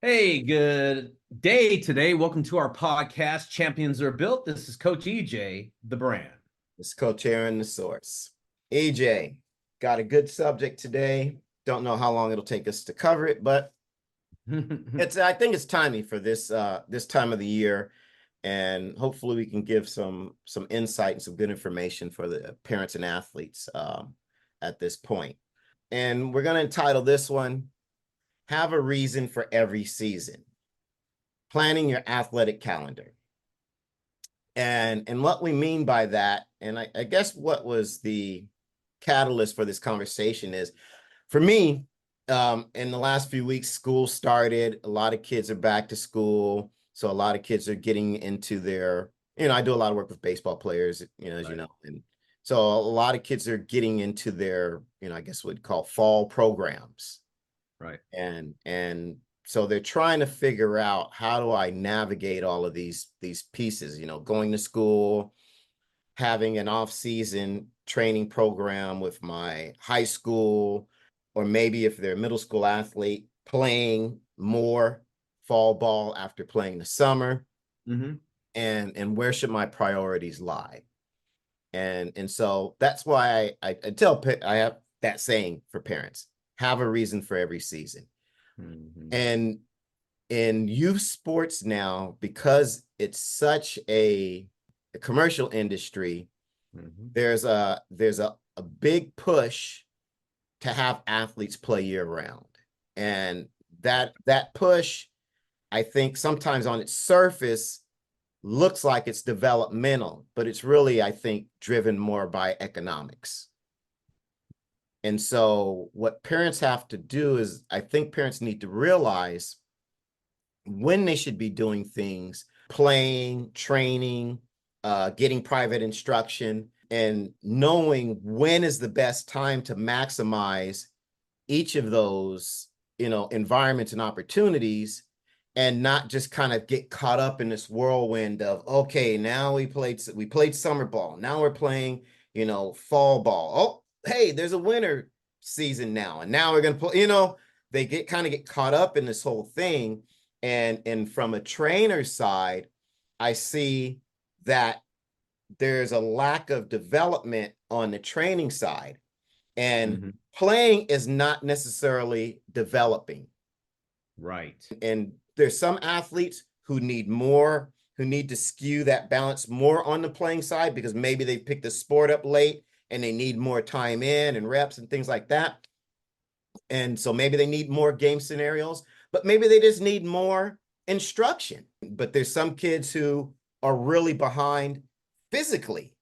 Hey, good day today. Welcome to our podcast, Champions Are Built. This is Coach EJ, the brand. It's co-chairing the source. EJ, got a good subject today. Don't know how long it'll take us to cover it, but I think it's timely for this time of the year, and hopefully we can give some insight and some good information for the parents and athletes at this point. And we're going to entitle this one, Have a Reason for Every Season, Planning Your Athletic Calendar. And what we mean by that, and I guess what was the catalyst for this conversation is, for me, in the last few weeks, school started. A lot of kids are back to school. So a lot of kids are getting into I do a lot of work with baseball players, as you Right. know. And so a lot of kids are getting into their, I guess what we'd call fall programs. Right. And so they're trying to figure out, how do I navigate all of these pieces, going to school, having an off-season training program with my high school, or maybe if they're a middle school athlete, playing more fall ball after playing the summer, Mm-hmm. and where should my priorities lie? And so that's why I tell, I have that saying for parents: have a reason for every season. Mm-hmm. And in youth sports now, because it's such a commercial industry, Mm-hmm. there's a big push to have athletes play year round. And that push, I think, sometimes on its surface looks like it's developmental, but it's really, I think, driven more by economics. And so what parents have to do is, I think parents need to realize when they should be doing things, playing, training, getting private instruction, and knowing when is the best time to maximize each of those, environments and opportunities, and not just kind of get caught up in this whirlwind of, okay, now we played summer ball. Now we're playing, fall ball. Oh, hey, there's a winter season now. And now we're going to play, they get caught up in this whole thing. And from a trainer side, I see that there's a lack of development on the training side, and Mm-hmm. playing is not necessarily developing. Right. And there's some athletes who need to skew that balance more on the playing side, because maybe they picked the sport up late and they need more time in and reps and things like that. And so maybe they need more game scenarios, but maybe they just need more instruction. But there's some kids who are really behind physically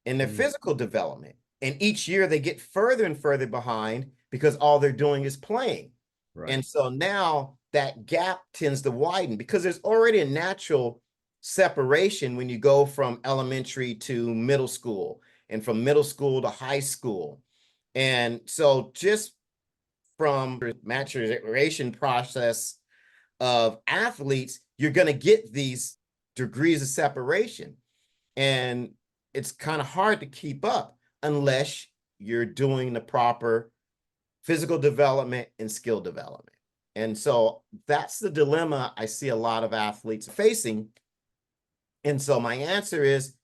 in their Mm. physical development. And each year they get further and further behind because all they're doing is playing. And Right. so now that gap tends to widen, because there's already a natural separation when you go from elementary to middle school, and from middle school to high school. And so just from the maturation process of athletes, you're going to get these degrees of separation. And it's kind of hard to keep up unless you're doing the proper physical development and skill development. And so that's the dilemma I see a lot of athletes facing. And so my answer is,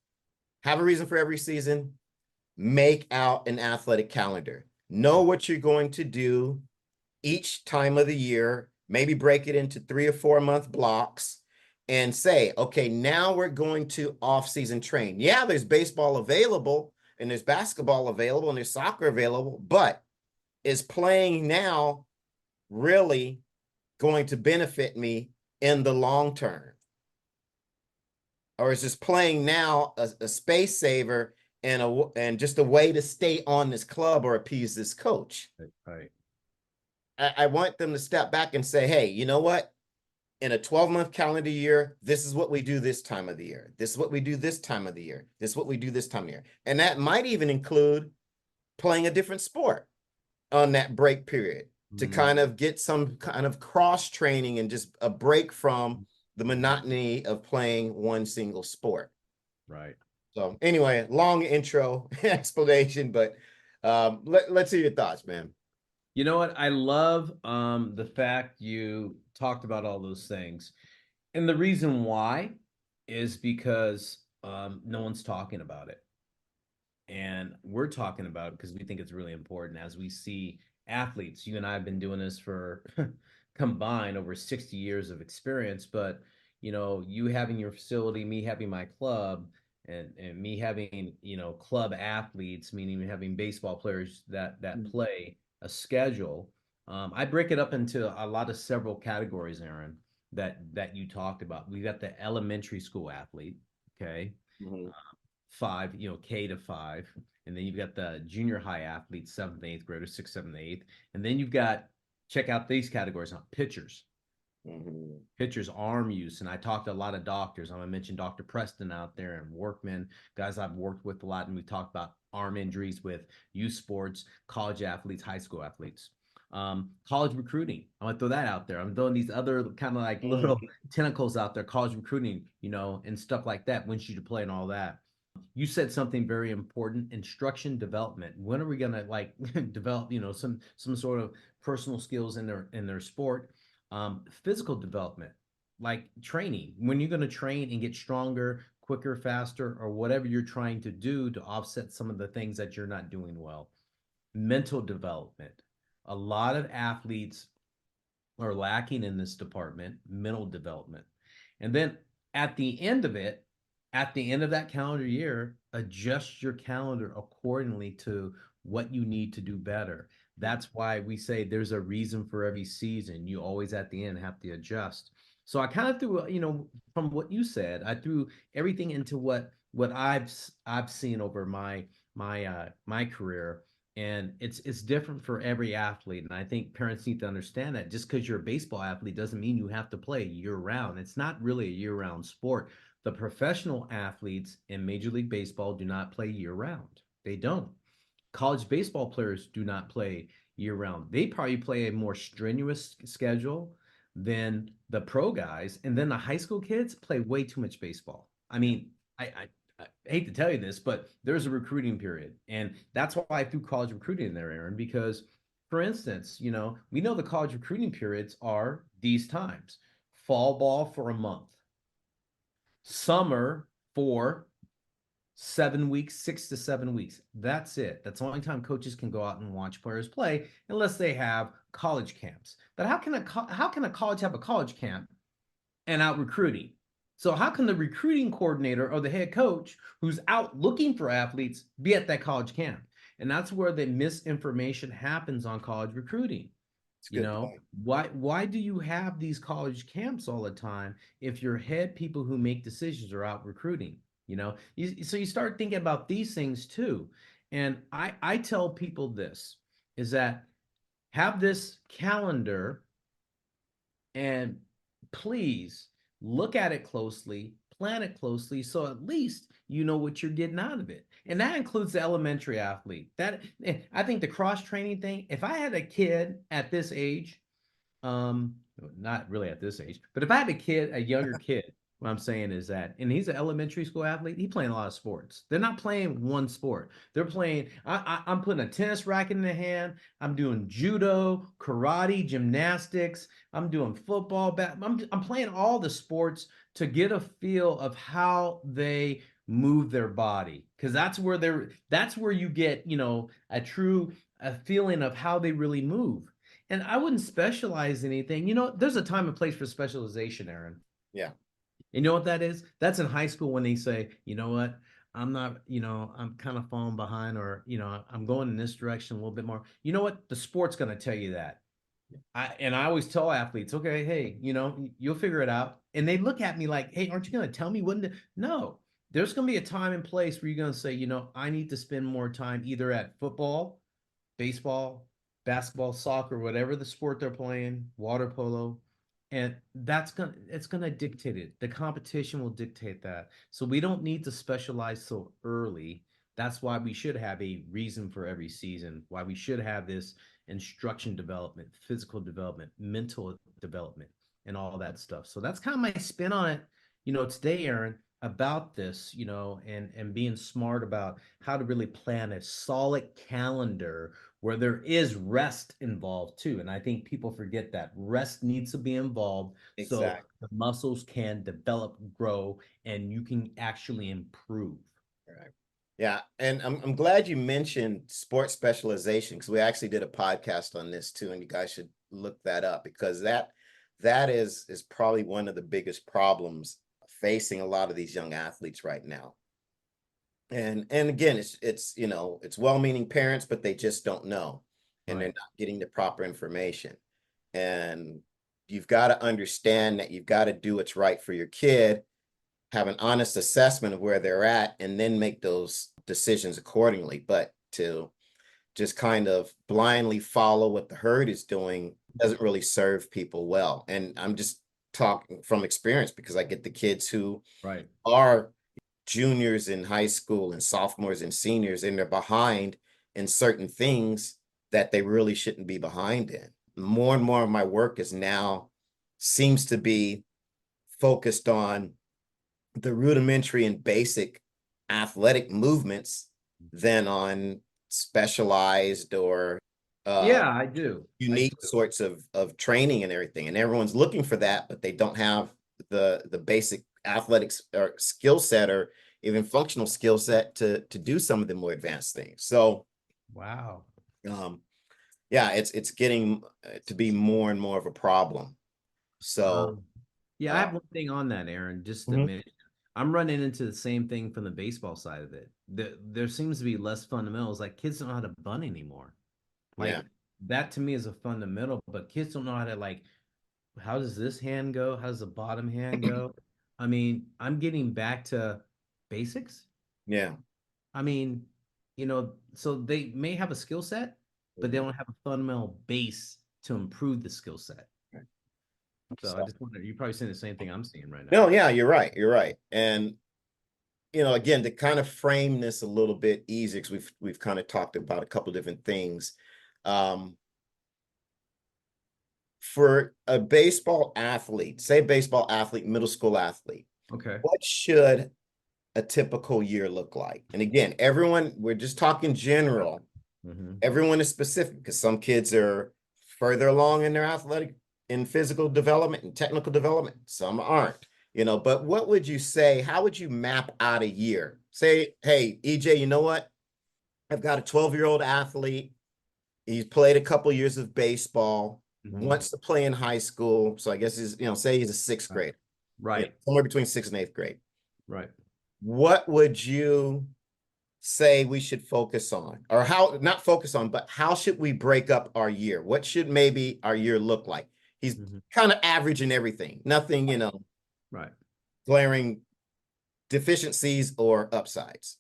have a reason for every season, make out an athletic calendar, know what you're going to do each time of the year, maybe break it into 3 or 4 month blocks, and say, okay, now we're going to off-season train. Yeah, there's baseball available, and there's basketball available, and there's soccer available, but is playing now really going to benefit me in the long term? Or is just playing now a space saver and just a way to stay on this club or appease this coach? Right. I want them to step back and say, hey, you know what? In a 12-month calendar year, this is what we do this time of the year. This is what we do this time of the year. This is what we do this time of year. And that might even include playing a different sport on that break period, to Mm. kind of get some kind of cross training and just a break from the monotony of playing one single sport. Right. So anyway, long intro explanation, but let's hear your thoughts, man. You know what? I love the fact you talked about all those things. And the reason why is because no one's talking about it. And we're talking about it because we think it's really important as we see athletes. You and I have been doing this for combined over 60 years of experience, but you having your facility, me having my club, and me having, club athletes, meaning having baseball players that Mm. play a schedule. I break it up into a lot of several categories, Aaron, that you talked about. We got the elementary school athlete, okay? Mhm. Five, K to 5. And then you've got the junior high athletes, seventh and eighth graders, sixth, seventh, eighth. And then you've got, check out these categories now, pitchers, Mhm. pitchers, arm use. And I talked to a lot of doctors. I'm going to mention Dr. Preston out there and Workman, guys I've worked with a lot. And we talked about arm injuries with youth sports, college athletes, high school athletes. College recruiting. I'm gonna throw that out there. I'm throwing these other kind of like little Mhm. tentacles out there, college recruiting, and stuff like that. When should you play and all that? You said something very important: instruction development. When are we going to like develop some sort of personal skills in their sport? Physical development, like training. When you're going to train and get stronger, quicker, faster, or whatever you're trying to do to offset some of the things that you're not doing well. Mental development. A lot of athletes are lacking in this department, mental development. And then at the end of it, at the end of that calendar year, adjust your calendar accordingly to what you need to do better. That's why we say there's a reason for every season. You always at the end have to adjust. So I kind of threw, from what you said, I threw everything into what I've seen over my career, and it's different for every athlete. And I think parents need to understand that just because you're a baseball athlete doesn't mean you have to play year round. It's not really a year round sport. The professional athletes in Major League Baseball do not play year round. They don't. College baseball players do not play year round. They probably play a more strenuous schedule than the pro guys. And then the high school kids play way too much baseball. I mean, I hate to tell you this, but there's a recruiting period. And that's why I threw college recruiting in there, Aaron, because for instance, we know the college recruiting periods are these times: fall ball for a month, summer for 7 weeks, 6 to 7 weeks. That's it. That's the only time coaches can go out and watch players play unless they have college camps. But how can a college have a college camp and out recruiting? So how can the recruiting coordinator or the head coach who's out looking for athletes be at that college camp? And that's where the misinformation happens on college recruiting. It's a good point. Why do you have these college camps all the time if your head people who make decisions are out recruiting? So you start thinking about these things too. And I tell people this is that have this calendar, and please look at it closely, plan it closely, so at least you know what you're getting out of it. And that includes the elementary athlete. That I think the cross training thing, if I had a kid at this age, um, not really at this age, but if I had a younger kid, what I'm saying is that, and he's an elementary school athlete, he's playing a lot of sports. They're not playing one sport. They're playing. I'm putting a tennis racket in the hand. I'm doing judo, karate, gymnastics. I'm doing football. I'm playing all the sports to get a feel of how they move their body, because that's where you get a feeling of how they really move. And I wouldn't specialize in anything. There's a time and place for specialization, Aaron. Yeah. You know what that is? That's in high school when they say, you know what, I'm not, I'm kind of falling behind, or, I'm going in this direction a little bit more. You know what? The sport's going to tell you that. I always tell athletes, okay, hey, you'll figure it out. And they look at me like, hey, aren't you going to tell me when to? No, there's going to be a time and place where you're going to say, I need to spend more time either at football, baseball, basketball, soccer, whatever the sport they're playing, water polo, and it's gonna dictate it. The competition will dictate that. So we don't need to specialize so early. That's why we should have a reason for every season. Why we should have this instruction development, physical development, mental development, and all that stuff. So that's kind of my spin on it, today, Aaron, about this, and being smart about how to really plan a solid calendar where there is rest involved too. And I think people forget that rest needs to be involved so Exactly. the muscles can develop, grow, and you can actually improve. Right. Yeah, and I'm glad you mentioned sports specialization because we actually did a podcast on this too, and you guys should look that up because that is probably one of the biggest problems facing a lot of these young athletes right now. And again, it's it's well-meaning parents, but they just don't know, and they're Right. not getting the proper information. And you've got to understand that you've got to do what's right for your kid, have an honest assessment of where they're at, and then make those decisions accordingly. But to just kind of blindly follow what the herd is doing doesn't really serve people well. And I'm just talking from experience because I get the kids who Right. are juniors in high school and sophomores and seniors, and they're behind in certain things that they really shouldn't be behind in. More and more of my work is now seems to be focused on the rudimentary and basic athletic movements than on specialized or uh, Yeah, I do. I unique do. sorts of training and everything. And everyone's looking for that, but they don't have the basic athletics or skill set or even functional skill set to do some of the more advanced things. So Wow. um, yeah, it's getting to be more and more of a problem. So Um, yeah, I uh, have one thing on that, Aaron, just to mhm, mention. I'm running into the same thing from the baseball side of it. There seems to be less fundamentals. Like kids don't know how to bunt anymore. yeah, Like that to me is a fundamental, but kids don't know how to like, how does this hand go? How does the bottom hand go? I mean, I'm getting back to basics. yeah. I mean, so they may have a skill set, but they Mhm. don't have a fundamental base to improve the skill set. So I So just wonder, you're probably seeing the same thing I'm seeing right now. no, yeah, you're right. You're right. And again, to kind of frame this a little bit easier, because we've kind of talked about a couple different things. Um, for a baseball athlete, say baseball athlete, middle school athlete, Okay. what should a typical year look like? And again, everyone, we're just talking general. Hmm. Everyone is specific because some kids are further along in their athletic and physical development and technical development. Some aren't, but what would you say? How would you map out a year? Say, hey, EJ, you know what? I've got a 12-year-old athlete. He's played a couple years of baseball, Hmm. wants to play in high school. So I guess say he's a sixth Right. grader, Right. somewhere between sixth and eighth grade. Right. What would you say we should focus on? Or how, not focus on, but how should we break up our year? What should maybe our year look like? He's Hmm. kind of average in everything, nothing, Right. glaring deficiencies or upsides.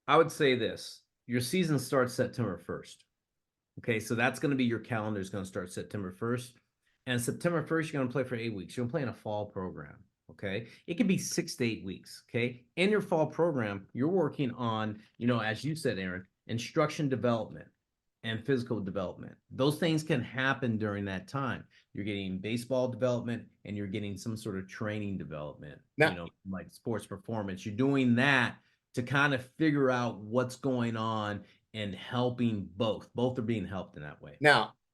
I would say this: your season starts September 1st. Okay, so that's going to be your calendar is going to start September 1st. And September 1st, you're going to play for 8 weeks. You're going to play in a fall program. Okay, it could be 6 to 8 weeks. Okay, in your fall program, you're working on, as you said, Aaron, instruction development and physical development. Those things can happen during that time. You're getting baseball development and you're getting some sort of training development, Now, like sports performance. You're doing that to kind of figure out what's going on and helping both. Both are being helped in that way.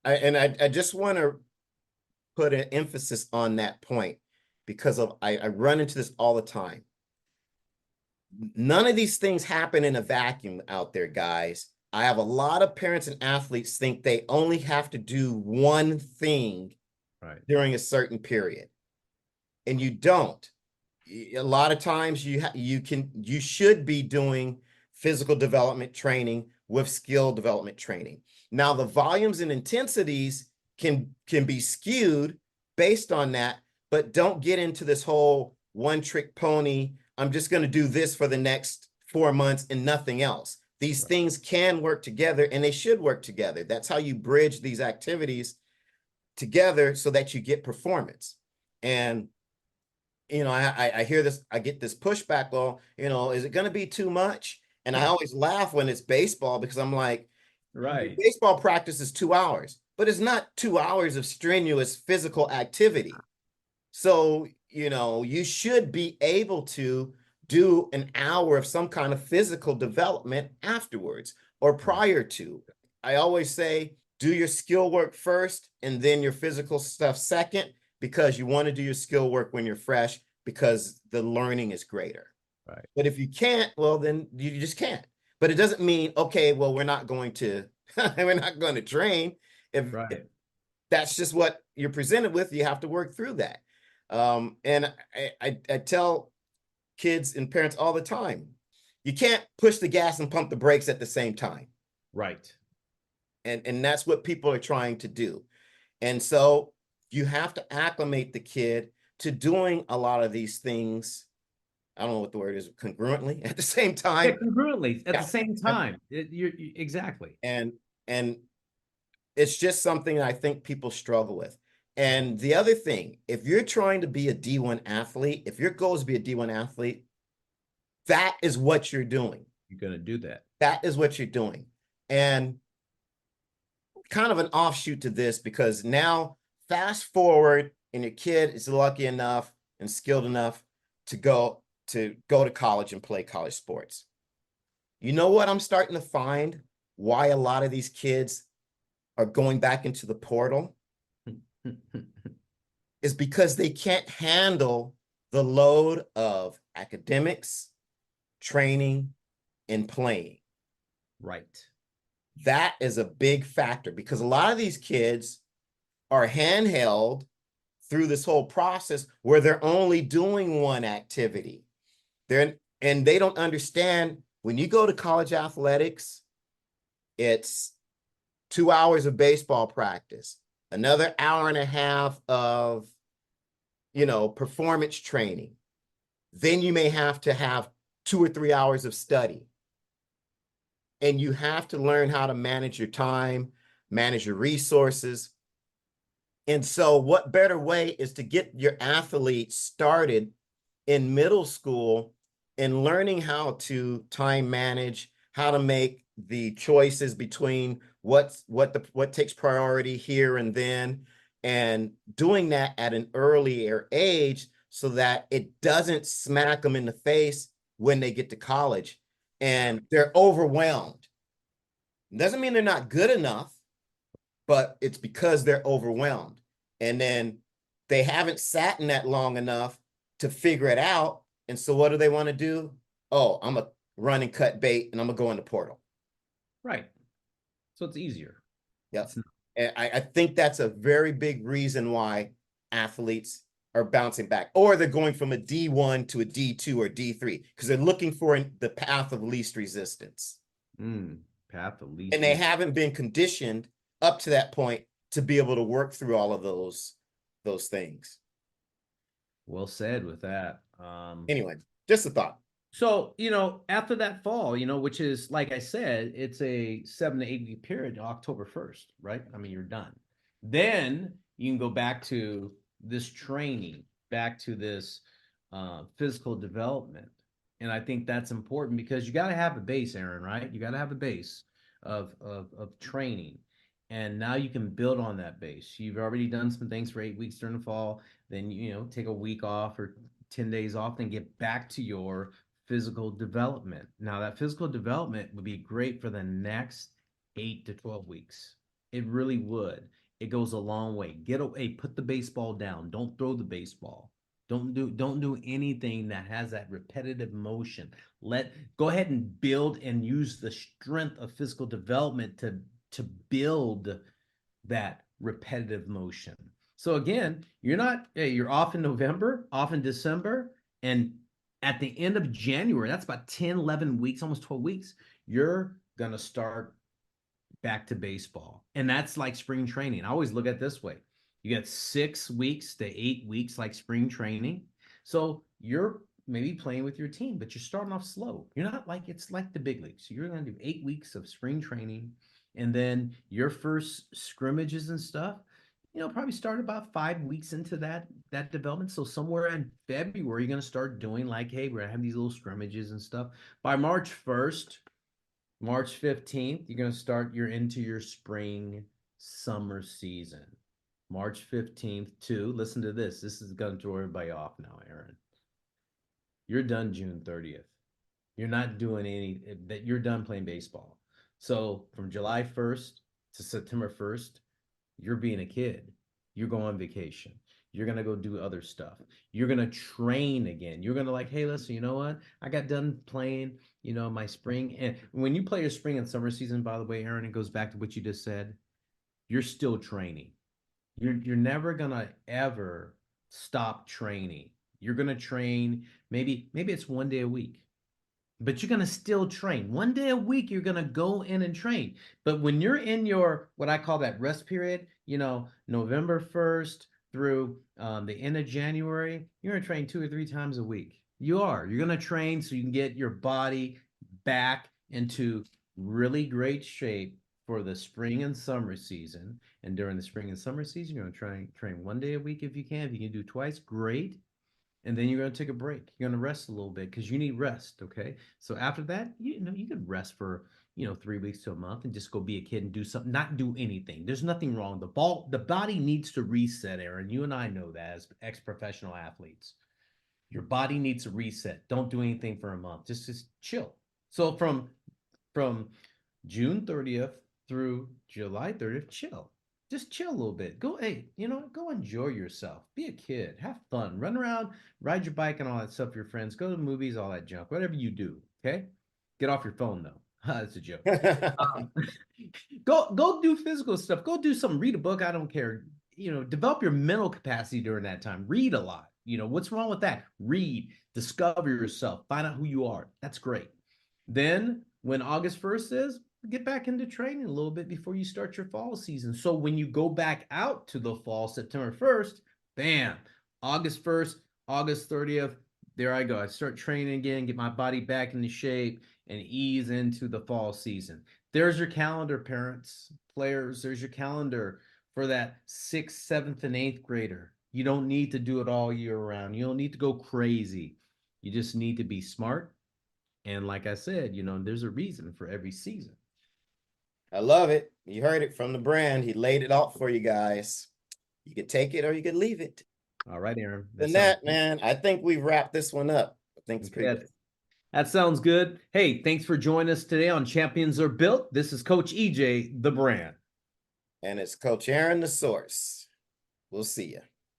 I just want to put an emphasis on that point because I run into this all the time. None of these things happen in a vacuum out there, guys. I have a lot of parents and athletes think they only have to do one thing Right. during a certain period, and you don't. A lot of times you should be doing physical development training with skill development training. Now the volumes and intensities can be skewed based on that, but don't get into this whole one trick pony. I'm just going to do this for the next 4 months and nothing else. These Right. things can work together and they should work together. That's how you bridge these activities together so that you get performance. And I hear this, I get this pushback. Well, is it going to be too much? And I always laugh when it's baseball because I'm like, your Right. baseball practice is 2 hours, but it's not 2 hours of strenuous physical activity. So, you should be able to do an hour of some kind of physical development afterwards or Right. prior to. I always say do your skill work first and then your physical stuff second, because you want to do your skill work when you're fresh because the learning is greater. Right. But if you can't, well, then you just can't. But it doesn't mean, okay, well, we're not going to we're not going to train. If Right. that's just what you're presented with, you have to work through that. And I tell kids and parents all the time, you can't push the gas and pump the brakes at the same time. Right. And that's what people are trying to do. And so you have to acclimate the kid to doing a lot of these things. I don't know what the word is, congruently at the same Yeah, time. congruently at the Yeah. same time. Exactly. And it's just something I think people struggle with. And the other thing, if you're trying to be a D1 athlete, if your goal is to be a D1 athlete, that is what you're doing. You're gonna do that. That is what you're doing. And kind of an offshoot to this, because now fast forward and your kid is lucky enough and skilled enough to go to college and play college sports. You know what I'm starting to find why a lot of these kids are going back into the portal is because they can't handle the load of academics, training, and playing. Right. That is a big factor because a lot of these kids are handheld through this whole process where they're only doing one activity. And they don't understand when you go to college athletics, it's 2 hours of baseball practice, another hour and a half of, performance training. Then you may have to have 2 or 3 hours of study. And you have to learn how to manage your time, manage your resources. And so, what better way is to get your athletes started in middle school and learning how to time manage, how to make the choices between what takes priority here and then, and doing that at an earlier age so that it doesn't smack them in the face when they get to college and they're overwhelmed. It doesn't mean they're not good enough, but it's because they're overwhelmed. And then they haven't sat in that long enough to figure it out. And so what do they want to do? Oh, I'm going to run and cut bait and I'm going to go in the portal. Right. So it's easier. Yep. It's not. And I think that's a very big reason why athletes are bouncing back, or they're going from a D1 to a D2 or D3 because they're looking for the path of least resistance. Path of And least they resistance. haven't been conditioned up to that point to be able to work through all of those things. Well said with that. Anyway, just a thought. So, after that fall, which is, like I said, it's a 7 to 8 week period, October 1st, right? I mean, you're done. Then you can go back to this training, back to this physical development. And I think that's important because you got to have a base, Aaron, right? You got to have a base of training. And now you can build on that base. You've already done some things for 8 weeks during the fall. Then, take a week off or 10 days off, then get back to your physical development. Now, that physical development would be great for the next 8 to 12 weeks. It really would. It goes a long way. Get away, put the baseball down. Don't throw the baseball. Don't do anything that has that repetitive motion. Go ahead and build and use the strength of physical development to build that repetitive motion. So again, you're off in November, off in December, and at the end of January, that's about 10, 11 weeks, almost 12 weeks, you're going to start back to baseball. And that's like spring training. I always look at it this way. You got 6 weeks to 8 weeks like spring training. So you're maybe playing with your team, but you're starting off slow. You're not like it's like the big leagues. You're going to do 8 weeks of spring training, and then your first scrimmages and stuff. Probably start about 5 weeks into that development. So somewhere in February, you're going to start doing like, hey, we're gonna have these little scrimmages and stuff. By March 1st, March 15th, you're into your spring summer season. March 15th, too. Listen to this. This is going to throw everybody off now, Aaron. You're done June 30th. You're not doing any that you're done playing baseball. So from July 1st to September 1st, you're being a kid. You're going on vacation. You're gonna go do other stuff. You're gonna train again. You're gonna like, hey, listen, you know what? I got done playing, my spring. And when you play your spring and summer season, by the way, Aaron, it goes back to what you just said. You're still training. You're never gonna ever stop training. You're gonna train maybe it's 1 day a week, but you're going to still train 1 day a week. You're going to go in and train. But when you're in your what I call that rest period, November 1st through the end of January, you're going to train 2 or 3 times a week. You're going to train so you can get your body back into really great shape for the spring and summer season. And during the spring and summer season, you're going to train 1 day a week if you can. If you can do twice, great. And then you're going to take a break. You're going to rest a little bit because you need rest. Okay. So after that, you could rest for 3 weeks to a month and just go be a kid and do something, not do anything. There's nothing wrong. The body needs to reset, Aaron. You and I know that as ex-professional athletes. Your body needs to reset. Don't do anything for a month. Just chill. So from June 30th through July 30th, chill. Just chill a little bit. Go, hey, go enjoy yourself. Be a kid. Have fun. Run around, ride your bike and all that stuff with your friends. Go to the movies, all that junk. Whatever you do, okay? Get off your phone though. That's a joke. Um, go do physical stuff. Go do something. Read a book. I don't care. Develop your mental capacity during that time. Read a lot. What's wrong with that? Read, discover yourself, find out who you are. That's great. Then when August 1st is, get back into training a little bit before you start your fall season. So when you go back out to the fall, September 1st, bam, August 1st, August 30th, there I go. I start training again, get my body back into shape, and ease into the fall season. There's your calendar, parents, players. There's your calendar for that sixth, seventh, and eighth grader. You don't need to do it all year round. You don't need to go crazy. You just need to be smart. And like I said, there's a reason for every season. I love it. You heard it from the brand. He laid it out for you guys. You could take it or you could leave it. All right, Aaron. That Than sounds that, good. man, I think we've wrapped this one up. I think it's pretty Okay, good. that sounds good. Hey, thanks for joining us today on Champions Are Built. This is Coach EJ, the brand. And it's Coach Aaron, the source. We'll see you.